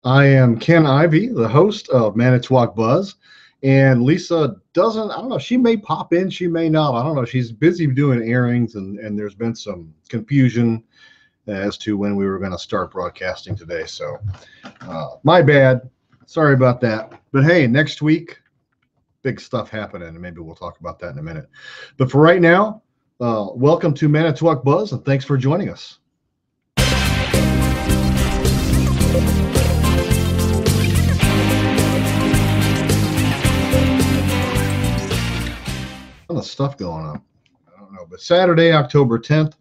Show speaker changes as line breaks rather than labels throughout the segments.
I am Ken Ivey, the host of Manitowoc Buzz, and Lisa doesn't, I don't know, she may pop in, she may not, I don't know. She's busy doing airings, and there's been some confusion as to when we were going to start broadcasting today. So my bad. Sorry about that. But hey, next week, big stuff happening, and maybe we'll talk about that in a minute. But for right now, welcome to Manitowoc Buzz, and thanks for joining us. Of stuff going on. I don't know, but Saturday, October 10th,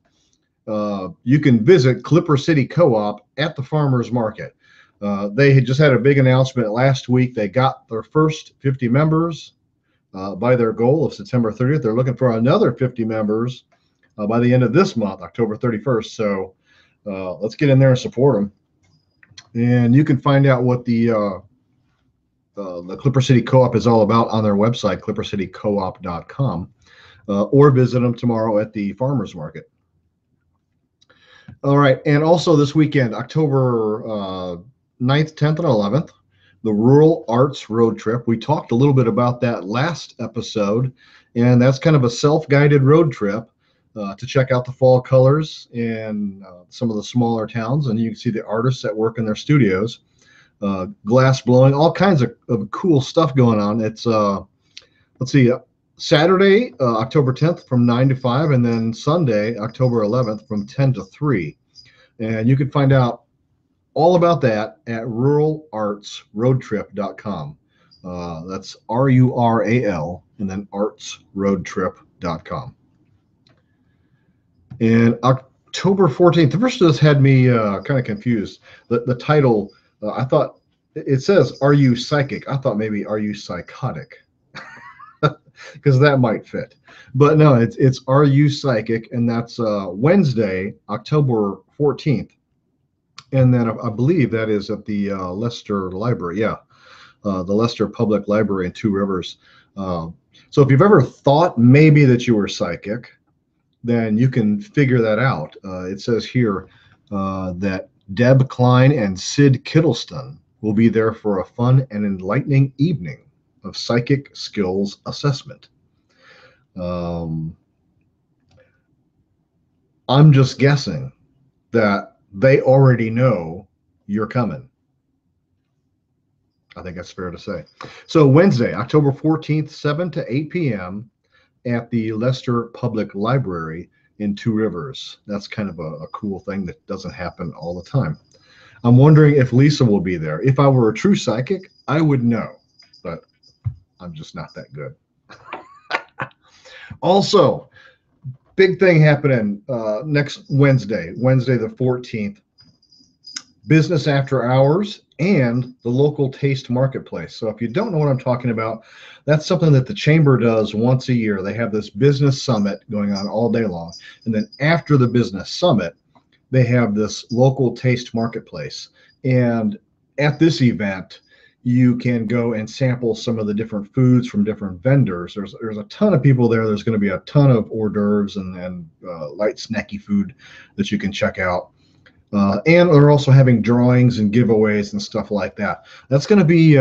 you can visit Clipper City Co-op at the farmers market. They had just had a big announcement last week. They got their first 50 members by their goal of September 30th. They're looking for another 50 members by the end of this month, October 31st. So let's get in there and support them. And you can find out what the Clipper City Co-op is all about on their website, clippercitycoop.com, or visit them tomorrow at the farmers market. All right, and also this weekend, October 9th, 10th, and 11th, the Rural Arts Road Trip. We talked a little bit about that last episode, and that's kind of a self-guided road trip to check out the fall colors in some of the smaller towns, and you can see the artists that work in their studios. Glass blowing, all kinds of cool stuff going on. It's let's see, Saturday, October 10th from 9 to 5, and then Sunday, October 11th from 10 to 3. And you can find out all about that at ruralartsroadtrip.com. That's RURAL and then artsroadtrip.com. And October 14th, the first of this had me kind of confused. The title, I thought it says, "Are you psychic?" I thought maybe, "Are you psychotic?" Because that might fit. But no, it's "Are you psychic?" And that's Wednesday, October 14th. And then I believe that is at the Leicester Library. Yeah, the Leicester Public Library in Two Rivers. So if you've ever thought maybe that you were psychic, then you can figure that out. It says here that Deb Klein and Sid Kittleston will be there for a fun and enlightening evening of psychic skills assessment. I'm just guessing that they already know you're coming. I think that's fair to say. So Wednesday, October 14th, 7 to 8 p.m. at the Leicester Public Library in Two Rivers. That's kind of a cool thing that doesn't happen all the time. I'm wondering if Lisa will be there. If I were a true psychic, I would know, but I'm just not that good. Also, big thing happening next Wednesday the 14th, business after hours and the local taste marketplace. So if you don't know what I'm talking about, that's something that the chamber does once a year. They have this business summit going on all day long. And then after the business summit, they have this local taste marketplace. And at this event, you can go and sample some of the different foods from different vendors. There's a ton of people there. There's going to be a ton of hors d'oeuvres and light snacky food that you can check out. And they're also having drawings and giveaways and stuff like that. That's going to be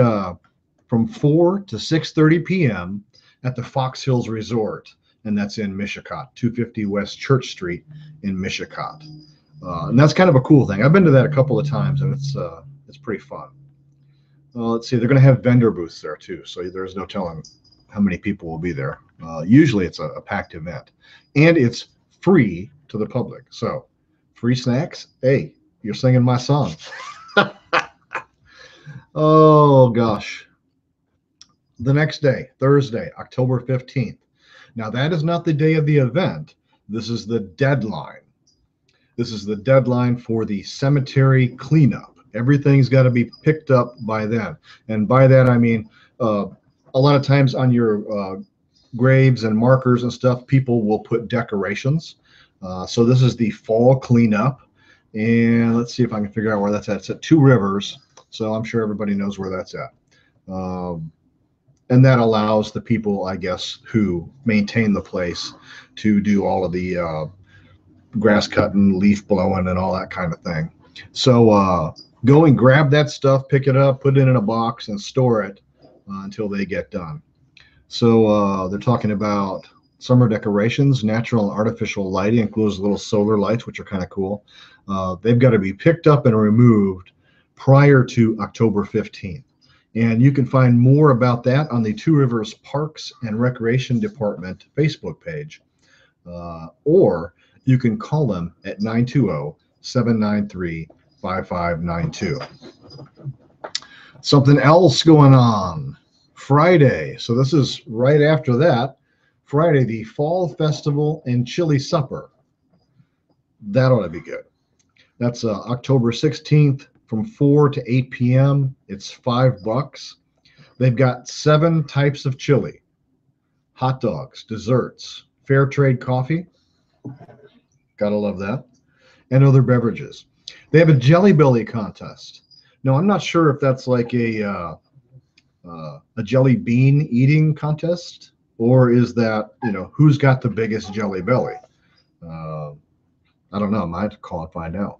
from 4 to 6:30 p.m. at the Fox Hills Resort, and that's in Mishicot, 250 West Church Street in Mishicot. And that's kind of a cool thing. I've been to that a couple of times, and it's pretty fun. Let's see, they're going to have vendor booths there too, so there's no telling how many people will be there. Usually it's a packed event, and it's free to the public. So free snacks. Hey, you're singing my song. Oh gosh. The next day, Thursday, October 15th. Now that is not the day of the event. This is the deadline. This is the deadline for the cemetery cleanup. Everything's got to be picked up by then. And by that, I mean, a lot of times on your graves and markers and stuff, people will put decorations. So this is the fall cleanup. And let's see if I can figure out where that's at. It's at Two Rivers. So I'm sure everybody knows where that's at. And that allows the people, I guess, who maintain the place to do all of the grass cutting, leaf blowing, and all that kind of thing. So Go and grab that stuff, pick it up, put it in a box, and store it until they get done. So they're talking about summer decorations, natural and artificial lighting, includes little solar lights, which are kind of cool. They've got to be picked up and removed prior to October 15th. And you can find more about that on the Two Rivers Parks and Recreation Department Facebook page. Or you can call them at 920-793-5592. Something else going on Friday. So this is right after that. Friday, the Fall Festival and Chili Supper. That ought to be good. That's October 16th from 4 to 8 p.m. It's $5. They've got 7 types of chili, hot dogs, desserts, fair trade coffee. Gotta love that. And other beverages. They have a Jelly Belly contest. Now, I'm not sure if that's like a jelly bean eating contest, or is that, who's got the biggest jelly belly? I don't know. I might have to call and find out.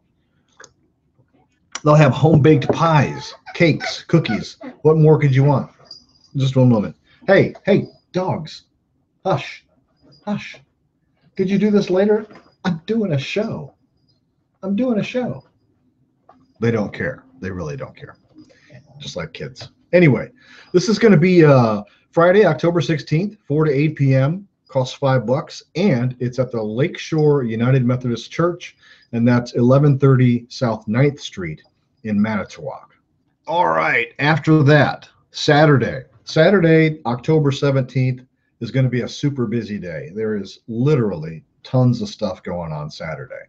They'll have home-baked pies, cakes, cookies. What more could you want? Just one moment. Hey, dogs. Hush. Hush. Could you do this later? I'm doing a show. They don't care. They really don't care. Just like kids. Anyway, this is going to be Friday, October 16th, 4 to 8 p.m. Costs $5, and it's at the Lakeshore United Methodist Church, and that's 1130 South 9th Street in Manitowoc. All right, after that, Saturday, October 17th, is going to be a super busy day. There is literally tons of stuff going on Saturday.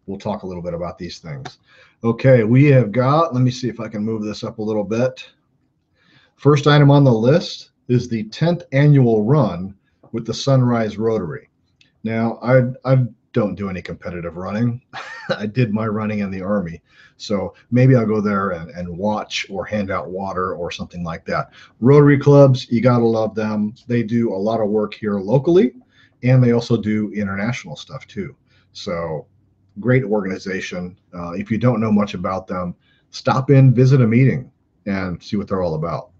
We'll talk a little bit about these things. Okay, we have got, let me see if I can move this up a little bit. First item on the list is the 10th annual run with the Sunrise Rotary. Now, I don't do any competitive running. I did my running in the Army. So maybe I'll go there and watch or hand out water or something like that. Rotary clubs, you got to love them. They do a lot of work here locally, and they also do international stuff too. So great organization. If you don't know much about them, stop in, visit a meeting, and see what they're all about.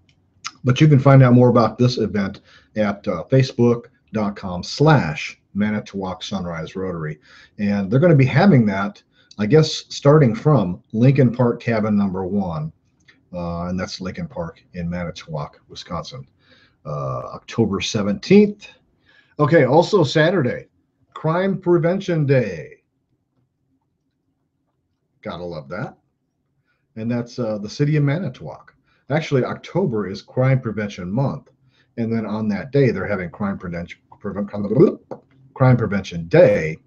But you can find out more about this event at facebook.com/Manitowoc Sunrise Rotary. And they're going to be having that, I guess, starting from Lincoln Park Cabin number 1. And that's Lincoln Park in Manitowoc, Wisconsin. October 17th. Okay, also Saturday, Crime Prevention Day. Gotta love that. And that's the city of Manitowoc. Actually, October is Crime Prevention Month. And then on that day, they're having Crime Prevention Day.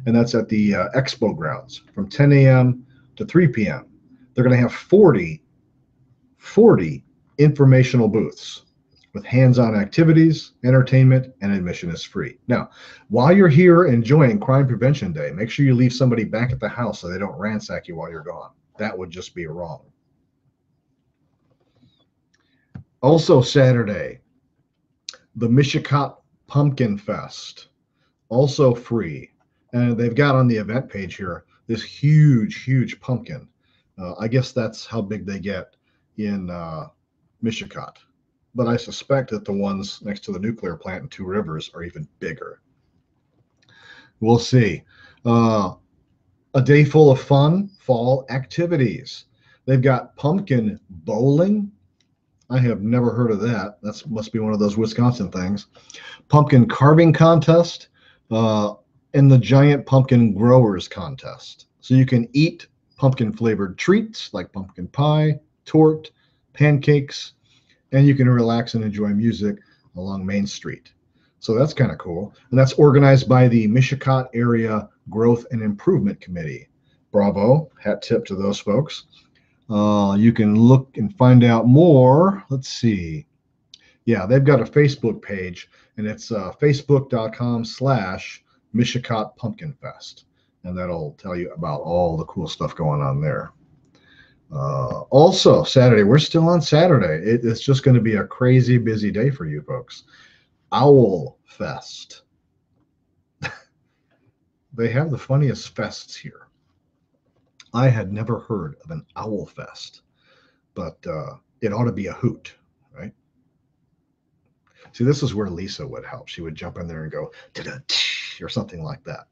And that's at the Expo grounds from 10 a.m. to 3 p.m. They're going to have 40 informational booths with hands-on activities, entertainment, and admission is free. Now, while you're here enjoying Crime Prevention Day, make sure you leave somebody back at the house so they don't ransack you while you're gone. That would just be wrong. Also Saturday, the Mishicot Pumpkin Fest, also free. And they've got on the event page here this huge pumpkin. I guess that's how big they get in Mishicot. But I suspect that the ones next to the nuclear plant in Two Rivers are even bigger. We'll see. A day full of fun fall activities. They've got pumpkin bowling. I have never heard of that. That must be one of those Wisconsin things. Pumpkin carving contest and the giant pumpkin growers contest. So you can eat pumpkin flavored treats like pumpkin pie, torte, pancakes, and you can relax and enjoy music along Main Street. So that's kind of cool. And that's organized by the Mishicot Area Growth and Improvement Committee. Bravo. Hat tip to those folks. You can look and find out more. Let's see. Yeah, they've got a Facebook page, and it's facebook.com/Mishicot Pumpkin Fest. And that'll tell you about all the cool stuff going on there. Also, Saturday, we're still on Saturday. It's just going to be a crazy busy day for you folks. Owl Fest. They have the funniest fests here. I had never heard of an Owl Fest, but it ought to be a hoot, right? See, this is where Liysa would help. She would jump in there and go, "Ta-da, tsh," or something like that.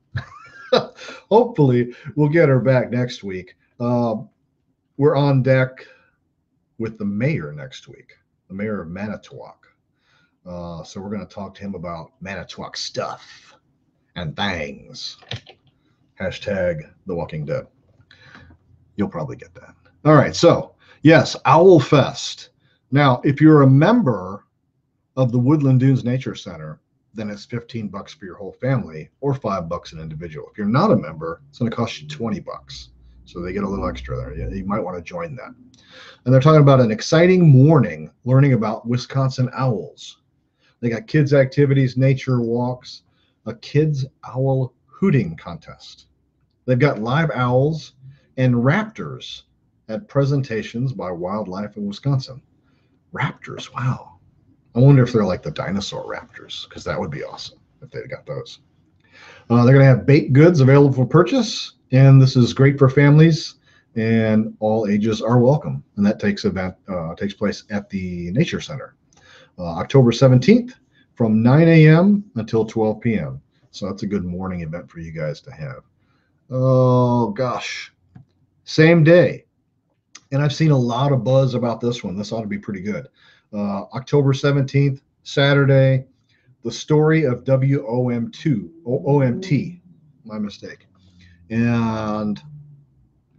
Hopefully, we'll get her back next week. We're on deck with the mayor next week, the mayor of Manitowoc. So we're going to talk to him about Manitowoc stuff and things. Hashtag The Walking Dead. You'll probably get that. All right. So, yes, Owl Fest. Now, if you're a member of the Woodland Dunes Nature Center, then it's $15 for your whole family or $5 an individual. If you're not a member, it's going to cost you $20. So they get a little extra there. You might want to join that. And they're talking about an exciting morning learning about Wisconsin owls. They got kids' activities, nature walks, a kids' owl hooting contest. They've got live owls and raptors at presentations by Wildlife in Wisconsin. Raptors, wow. I wonder if they're like the dinosaur raptors, because that would be awesome if they got those. They're going to have baked goods available for purchase, and this is great for families, and all ages are welcome. And that takes place at the Nature Center, October 17th from 9 a.m. until 12 p.m. So that's a good morning event for you guys to have. Oh, gosh. Same day. And I've seen a lot of buzz about this one. This ought to be pretty good. October 17th, Saturday, the story of OMT, my mistake. And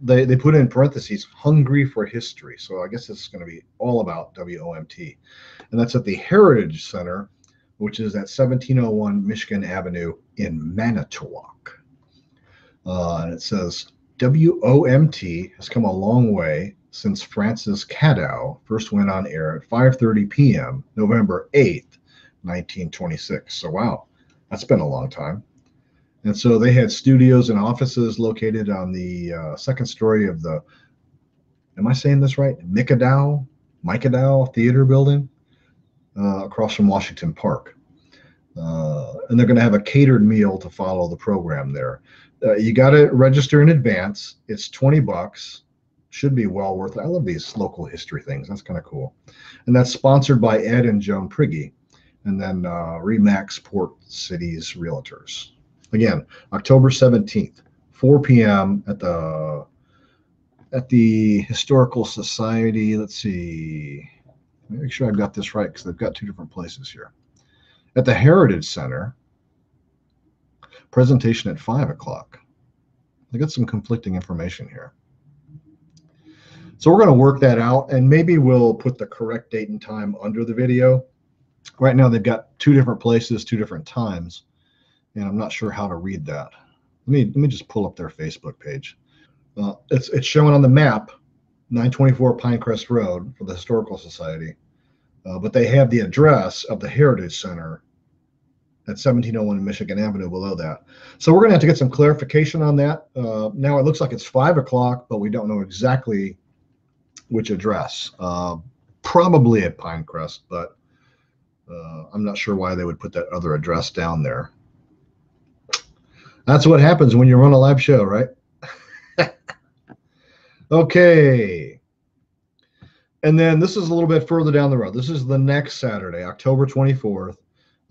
they put in parentheses, hungry for history. So I guess this is going to be all about WOMT. And that's at the Heritage Center, which is at 1701 Michigan Avenue in Manitowoc. And it says, WOMT has come a long way since Francis Cadow first went on air at 5:30 p.m. November 8th, 1926. So wow, that's been a long time. And so they had studios and offices located on the second story of the, am I saying this right? Mikadow Theater Building across from Washington Park. And they're going to have a catered meal to follow the program there. You got to register in advance. It's $20. Should be well worth it. I love these local history things. That's kind of cool. And that's sponsored by Ed and Joan Prigge, and then Remax Port Cities Realtors. Again, October 17th, 4 p.m. at the Historical Society. Let's see. Make sure I've got this right because they've got two different places here. At the Heritage Center, presentation at 5 o'clock. I got some conflicting information here. So we're going to work that out, and maybe we'll put the correct date and time under the video. Right now they've got two different places, two different times, and I'm not sure how to read that. Let me just pull up their Facebook page. It's showing on the map, 924 Pinecrest Road for the Historical Society, but they have the address of the Heritage Center at 1701 Michigan Avenue below that. So we're going to have to get some clarification on that. Now it looks like it's 5 o'clock, but we don't know exactly which address. Probably at Pinecrest, but I'm not sure why they would put that other address down there. That's what happens when you run a live show, right? Okay. And then this is a little bit further down the road. This is the next Saturday, October 24th.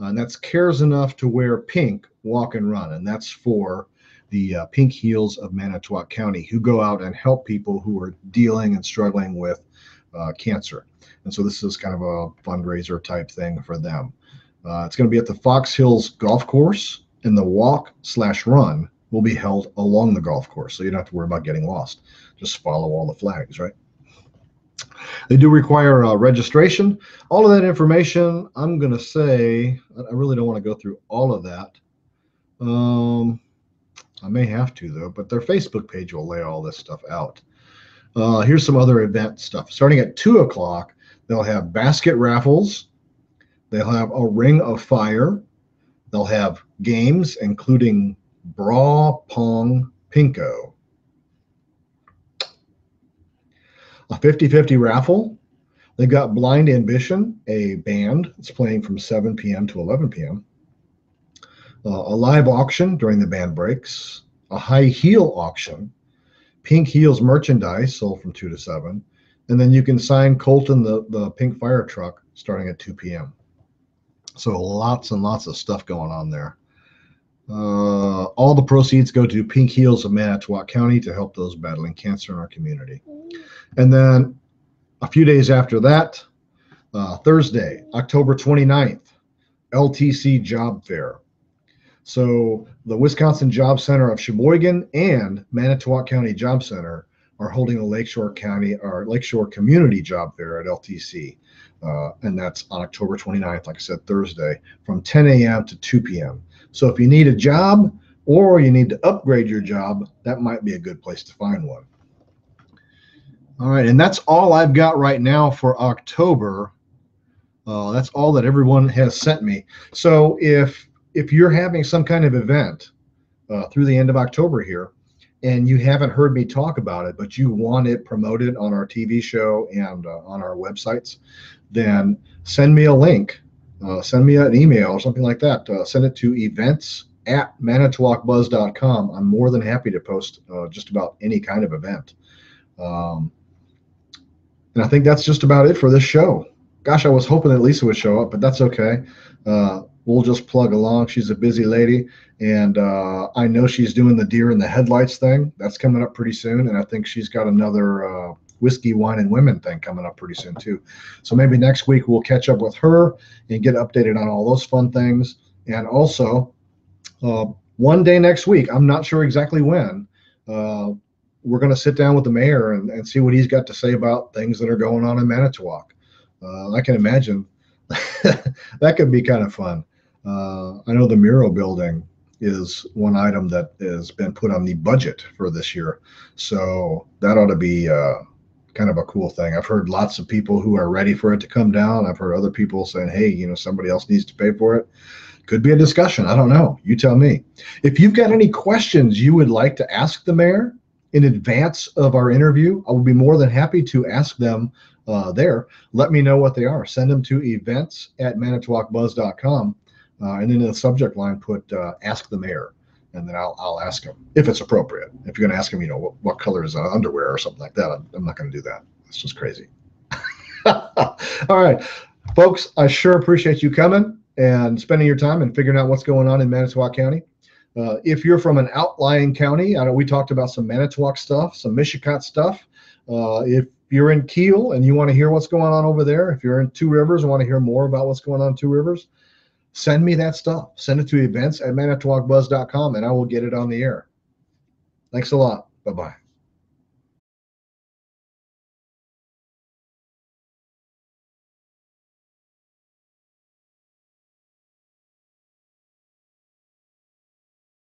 And that's Cares Enough to Wear Pink Walk and Run. And that's for the Pink Heels of Manitowoc County, who go out and help people who are dealing and struggling with cancer. And so this is kind of a fundraiser type thing for them. It's going to be at the Fox Hills Golf Course, and the walk/run will be held along the golf course. So you don't have to worry about getting lost. Just follow all the flags, right? They do require registration. All of that information, I'm going to say, I really don't want to go through all of that. I may have to, though, but their Facebook page will lay all this stuff out. Here's some other event stuff. Starting at 2 o'clock, they'll have basket raffles. They'll have a ring of fire. They'll have games, including Bra Pong Pinko. A 50-50 raffle. They've got Blind Ambition, a band that's playing from 7 p.m. to 11 p.m. A live auction during the band breaks. A high heel auction. Pink Heels merchandise sold from 2 to 7. And then you can sign Colton the pink fire truck starting at 2 p.m. So lots and lots of stuff going on there. All the proceeds go to Pink Heels of Manitowoc County to help those battling cancer in our community. And then a few days after that, Thursday, October 29th, LTC Job Fair. So the Wisconsin Job Center of Sheboygan and Manitowoc County Job Center are holding a Lakeshore Community Job Fair at LTC. And that's on October 29th, like I said, Thursday, from 10 a.m. to 2 p.m. So if you need a job or you need to upgrade your job, that might be a good place to find one. All right, and that's all I've got right now for October. That's all that everyone has sent me. So if you're having some kind of event through the end of October here, and you haven't heard me talk about it, but you want it promoted on our TV show and on our websites, then send me a link. Send me an email or something like that. Send it to events@ManitowocBuzz.com. I'm more than happy to post just about any kind of event. And I think that's just about it for this show. Gosh, I was hoping that Liysa would show up, but that's okay. We'll just plug along. She's a busy lady, and I know she's doing the deer in the headlights thing. That's coming up pretty soon, and I think she's got another whiskey, wine, and women thing coming up pretty soon too. So maybe next week we'll catch up with her and get updated on all those fun things. And also, one day next week, I'm not sure exactly when, we're going to sit down with the mayor and see what he's got to say about things that are going on in Manitowoc. I can imagine that could be kind of fun. I know the mural building is one item that has been put on the budget for this year. So that ought to be kind of a cool thing. I've heard lots of people who are ready for it to come down. I've heard other people saying, hey, somebody else needs to pay for it. Could be a discussion. I don't know. You tell me. If you've got any questions you would like to ask the mayor in advance of our interview, I will be more than happy to ask them there. Let me know what they are. Send them to events@ManitowocBuzz.com. And then in the subject line, put ask the mayor. And then I'll ask him if it's appropriate. If you're going to ask him, what color is underwear or something like that, I'm not going to do that. It's just crazy. All right, folks, I sure appreciate you coming and spending your time and figuring out what's going on in Manitowoc County. If you're from an outlying county, I know we talked about some Manitowoc stuff, some Mishicot stuff. If you're in Kiel and you want to hear what's going on over there, if you're in Two Rivers and want to hear more about what's going on in Two Rivers, send me that stuff. Send it to events@ManitowocBuzz.com and I will get it on the air. Thanks a lot. Bye-bye.